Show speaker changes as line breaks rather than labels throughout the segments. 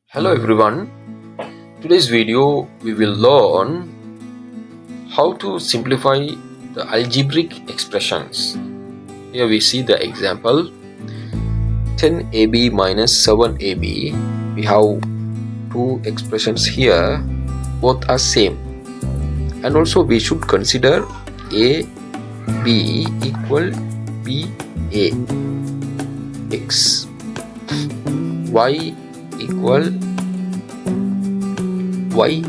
Hello everyone, today's video we will learn how to simplify the algebraic expressions. Here we see the example 10ab minus 7ab. We have two expressions here, both are same, and also we should consider a b equal b a, x y equal y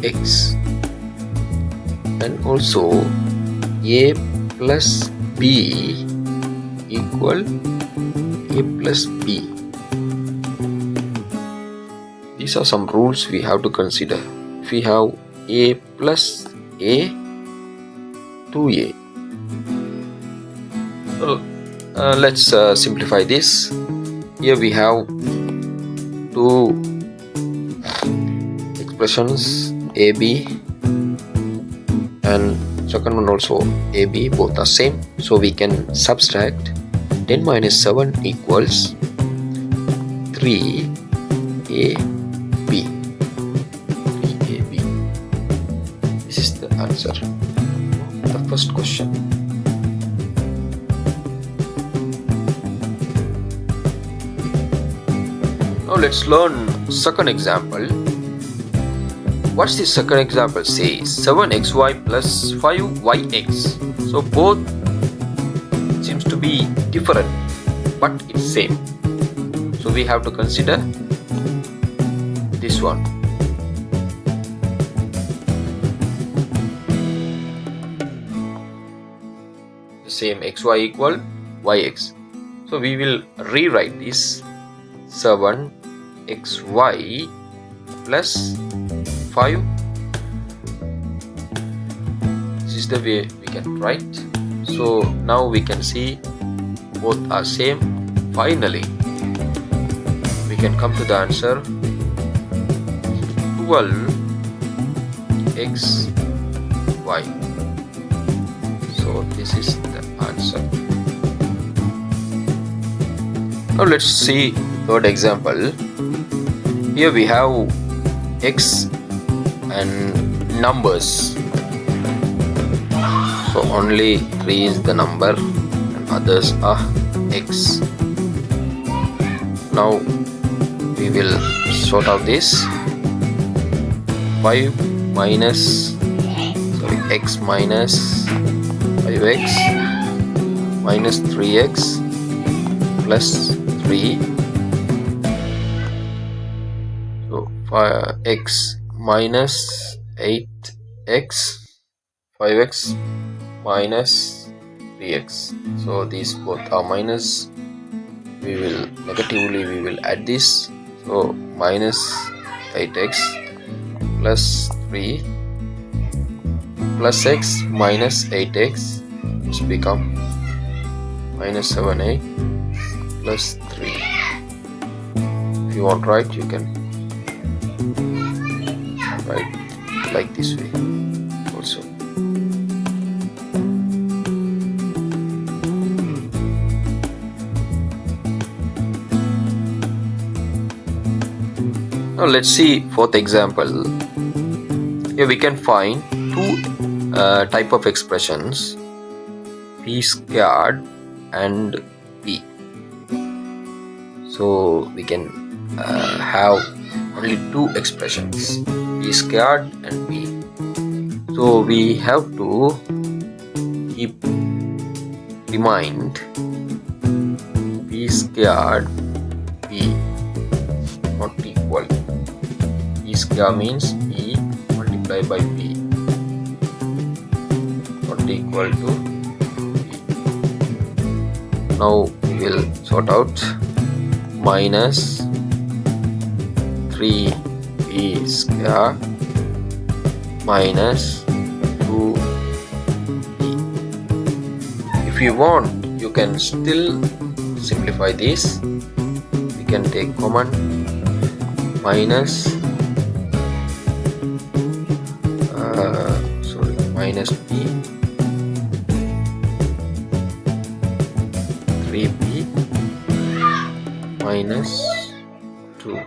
x, and also a plus b equal a plus b. These are some rules we have to consider. If we have a plus a, 2a. Well, let's simplify this. Here we have two expressions, AB and second one also AB, both are same, so we can subtract 10 minus 7 equals 3AB. 3AB. This is the answer of the first question. Now let's learn second example. What's the second example say? 7xy plus 5yx. So both seems to be different, but it's same. So we have to consider this one. The same xy equal yx. So we will rewrite this 7xy plus 5. This is the way we can write. So now we can see both are same. Finally we can come to the answer 12xy. So this is the answer. Now let's see third example. Here we have x and numbers. So only 3 is the number and others are x. Now we will sort out this. 5 minus x minus 5x minus 3x plus 3. So 5x minus 8x, 5x minus 3x. So these both are minus. We will add this. So minus 8x plus 3 plus x minus 8x, which become minus 7a plus 3. If you want to write, you can write like this way also. Now let's see fourth example. Here we can find two type of expressions, p squared and p. So we can have only two expressions, p squared and p. So we have to keep in mind p squared p not equal. P square means p multiplied by p not equal to p. Now we will sort out minus 3p square minus 2p. If you want, you can still simplify this. We can take common minus minus p 3p minus 2.